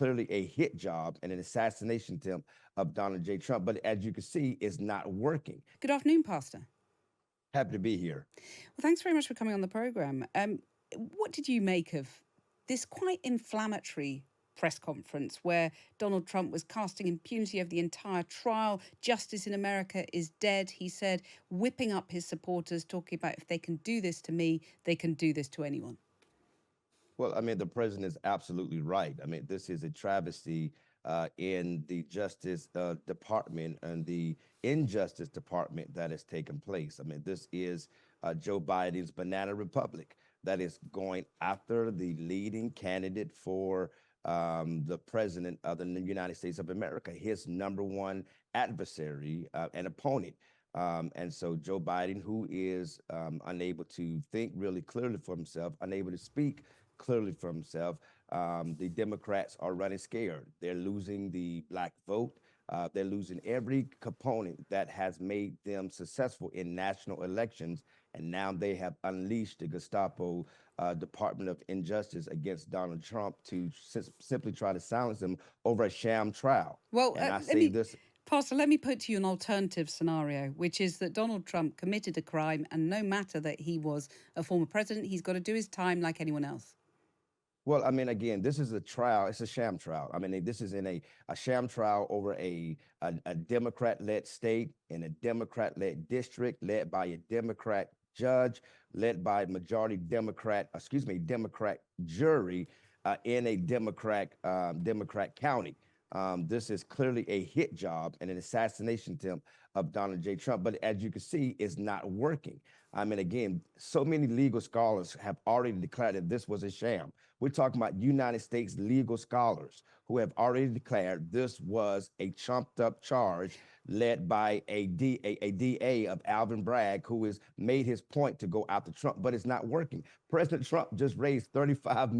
clearly a hit job and an assassination attempt of Donald J. Trump. But as you can see, it's not working. Good afternoon, Pastor. Happy to be here. Well, thanks very much for coming on the programme. What did you make of this quite inflammatory press conference where Donald Trump was casting impunity over the entire trial? Justice in America is dead, he said, whipping up his supporters, talking about if they can do this to me, they can do this to anyone. Well, I mean, the president is absolutely right. I mean, this is a travesty in the Justice Department and the Injustice Department that has taken place. I mean, this is Joe Biden's banana republic that is going after the leading candidate for the president of the United States of America, his number one adversary and opponent. And so Joe Biden, who is unable to think really clearly for himself, unable to speak clearly for himself, the Democrats are running scared. They're losing the black vote. They're losing every component that has made them successful in national elections. And now they have unleashed the Gestapo Department of Injustice against Donald Trump to simply try to silence him over a sham trial. Well, and I say this. Pastor, let me put to you an alternative scenario, which is that Donald Trump committed a crime, and no matter that he was a former president, he's got to do his time like anyone else. Well, I mean, again, this is a trial. It's a sham trial. I mean, this is in a sham trial over a Democrat-led state in a Democrat-led district, led by a Democrat judge, led by a majority Democrat jury in a Democrat county. This is clearly a hit job and an assassination attempt of Donald J. Trump. But as you can see, it's not working. I mean, again, so many legal scholars have already declared that this was a sham. We're talking about United States legal scholars who have already declared this was a trumped up charge led by a DA of Alvin Bragg, who has made his point to go after Trump, but it's not working. President Trump just raised $35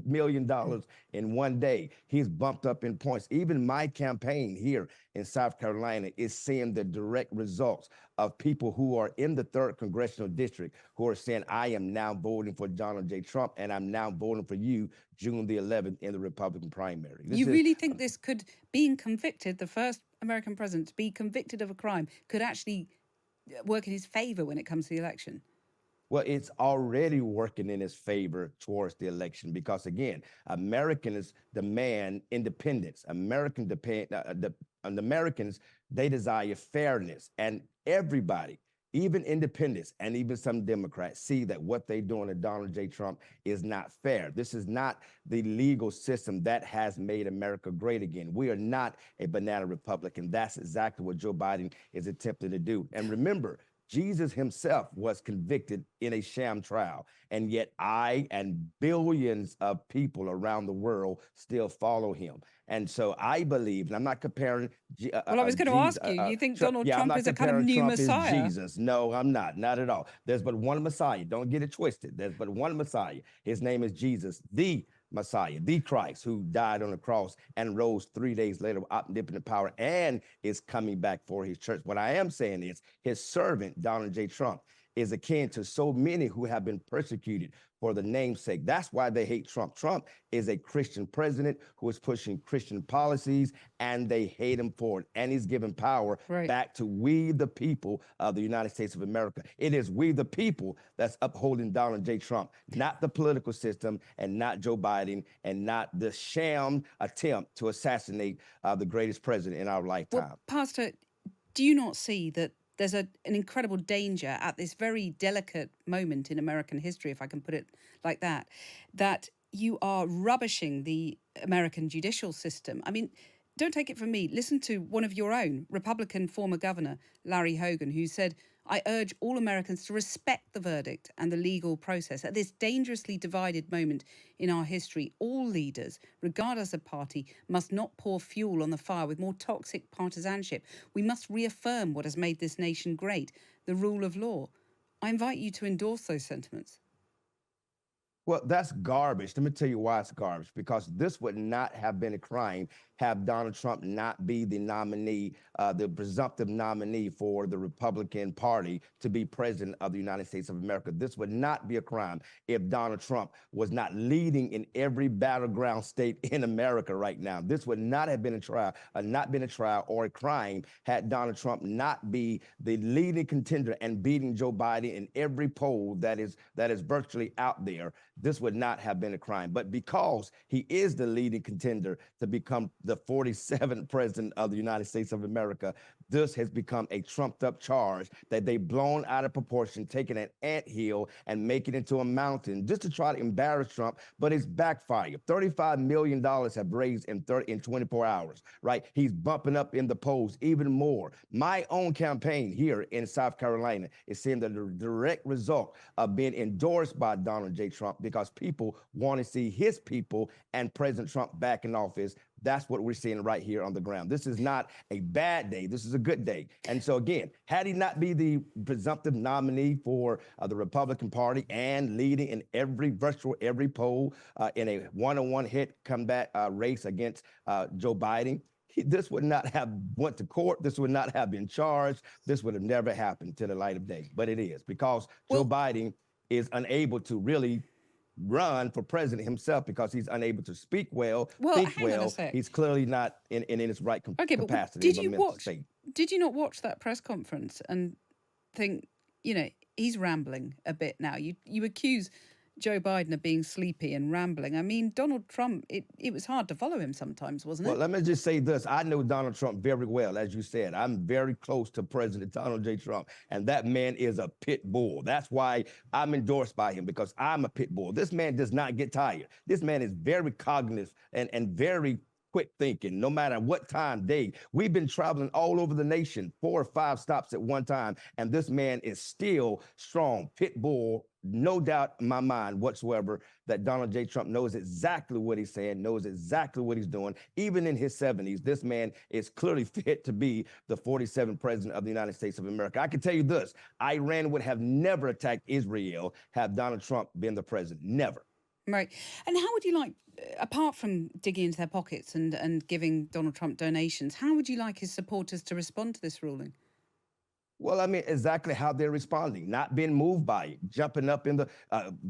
million in one day. He's bumped up in points. Even my campaign here in South Carolina is seeing the direct results of people who are in the 3rd Congressional District who are saying, I am now voting for Donald J. Trump, and I'm now voting for you June the 11th in the Republican primary. You really think this could, being convicted, the first American president to be convicted of a crime, could actually work in his favor when it comes to the election? Well, it's already working in his favor towards the election because, again, Americans demand independence. Americans, they desire fairness, and everybody, even independents and even some Democrats, see that what they're doing to Donald J. Trump is not fair. This is not the legal system that has made America great again. We are not a banana republic, and that's exactly what Joe Biden is attempting to do. And remember, Jesus himself was convicted in a sham trial, and yet I and billions of people around the world still follow him. And so I believe, and I'm not comparing. Well, I was going to ask you, you think Donald Trump is a kind of new Messiah? Jesus. No, I'm not at all. There's but one Messiah. Don't get it twisted. There's but one Messiah. His name is Jesus, the Messiah, the Christ, who died on the cross and rose 3 days later with omnipotent power and is coming back for his church. What I am saying is his servant, Donald J. Trump, is akin to so many who have been persecuted for the namesake. That's why they hate Trump. Trump is a Christian president who is pushing Christian policies, and they hate him for it. And he's giving power back to we, the people of the United States of America. It is we, the people, that's upholding Donald J. Trump, not the political system and not Joe Biden and not the sham attempt to assassinate the greatest president in our lifetime. Well, Pastor, do you not see that there's an incredible danger at this very delicate moment in American history, if I can put it like that, that you are rubbishing the American judicial system? I mean, don't take it from me. Listen to one of your own, Republican former governor, Larry Hogan, who said, I urge all Americans to respect the verdict and the legal process. At this dangerously divided moment in our history, all leaders, regardless of party, must not pour fuel on the fire with more toxic partisanship. We must reaffirm what has made this nation great, the rule of law. I invite you to endorse those sentiments. Well, that's garbage. Let me tell you why it's garbage. Because this would not have been a crime have Donald Trump not be the nominee, the presumptive nominee for the Republican Party to be president of the United States of America. This would not be a crime if Donald Trump was not leading in every battleground state in America right now. This would not have been a trial, or a crime had Donald Trump not be the leading contender and beating Joe Biden in every poll that is virtually out there. This would not have been a crime. But because he is the leading contender to become the 47th president of the United States of America, this has become a trumped up charge that they've blown out of proportion, taking an anthill and making it into a mountain just to try to embarrass Trump, but it's backfired. $35 million have raised in 24 hours, right? He's bumping up in the polls even more. My own campaign here in South Carolina is seeing the direct result of being endorsed by Donald J. Trump because people want to see his people and President Trump back in office. That's what we're seeing right here on the ground. This is not a bad day. This is a good day. And so again, had he not be the presumptive nominee for the Republican Party and leading in every poll in a one-on-one hit comeback race against Joe Biden, this would not have went to court. This would not have been charged. This would have never happened to the light of day. But it is because Joe Biden is unable to really run for president himself because he's unable to speak well, think hang on a well. sec. He's clearly not in his right capacity. Did you not watch that press conference and think, he's rambling a bit now? You accuse Joe Biden of being sleepy and rambling. I mean, Donald Trump, it was hard to follow him sometimes, wasn't it? Well, let me just say this. I know Donald Trump very well. As you said, I'm very close to President Donald J. Trump, and that man is a pit bull. That's why I'm endorsed by him, because I'm a pit bull. This man does not get tired. This man is very cognitive and very quick thinking, no matter what time day. We've been traveling all over the nation, 4 or 5 stops at one time, and this man is still strong, pit bull. No doubt in my mind whatsoever that Donald J. Trump knows exactly what he's saying, knows exactly what he's doing. Even in his 70s, this man is clearly fit to be the 47th president of the United States of America. I can tell you this, Iran would have never attacked Israel had Donald Trump been the president. Never. Right. And how would you like, apart from digging into their pockets and giving Donald Trump donations, how would you like his supporters to respond to this ruling? Well, I mean, exactly how they're responding, not being moved by it, jumping up in the,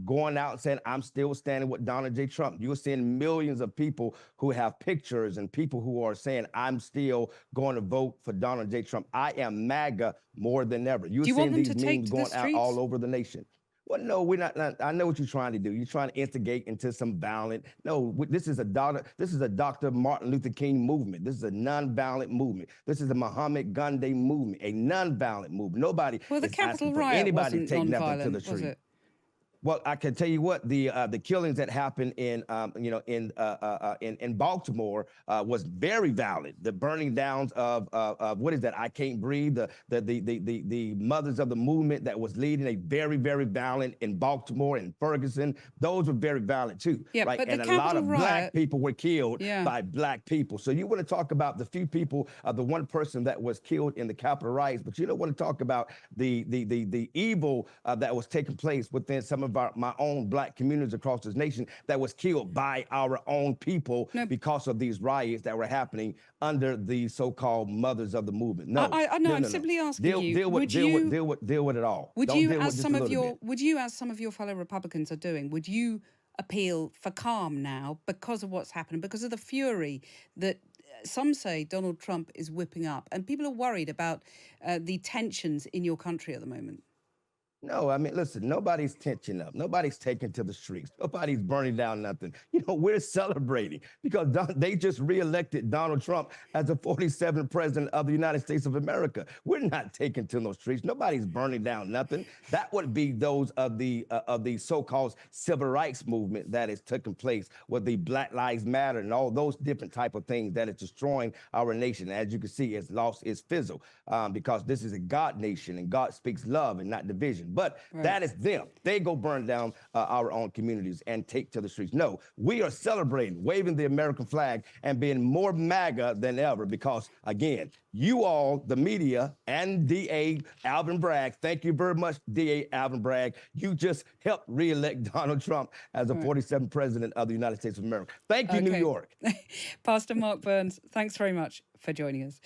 going out and saying, I'm still standing with Donald J. Trump. You're seeing millions of people who have pictures and people who are saying, I'm still going to vote for Donald J. Trump. I am MAGA more than ever. You're seeing these memes going out all over the nation. Well, no, we're not. I know what you're trying to do. You're trying to instigate into some violent. No, this is a Dr. Martin Luther King movement. This is a nonviolent movement. This is a Muhammad Gandhi movement, a nonviolent movement. Nobody the Capitol riot wasn't take nothing to the was street. It? Well, I can tell you what, the killings that happened in Baltimore was very violent. The burning downs of what is that? I Can't Breathe. The mothers of the movement that was leading a very, very violent in Baltimore and Ferguson. Those were very violent too. Yeah, right? But and a lot of black people were killed by black people. So you want to talk about the few people, the one person that was killed in the Capitol riots, but you don't want to talk about the evil that was taking place within some of my own black communities across this nation that was killed by our own people because of these riots that were happening under the so-called mothers of the movement. No, I'm simply asking you. Deal with it all. Would you, as some of your fellow Republicans are doing, would you appeal for calm now because of what's happened, because of the fury that some say Donald Trump is whipping up, and people are worried about the tensions in your country at the moment? No, I mean, listen, nobody's tension up. Nobody's taking to the streets. Nobody's burning down nothing. We're celebrating because they just reelected Donald Trump as the 47th president of the United States of America. We're not taking to those streets. Nobody's burning down nothing. That would be those of the so-called civil rights movement that is taking place with the Black Lives Matter and all those different type of things that is destroying our nation. As you can see, it's lost its fizzle because this is a God nation and God speaks love and not division. assassination. But Right. that is them. They go burn down our own communities and take to the streets. No, we are celebrating, waving the American flag and being more MAGA than ever because, again, you all, the media and DA Alvin Bragg, thank you very much, DA Alvin Bragg. You just helped reelect Donald Trump as the 47th president of the United States of America. Thank you, New Okay. York. Pastor Mark Burns, thanks very much for joining us.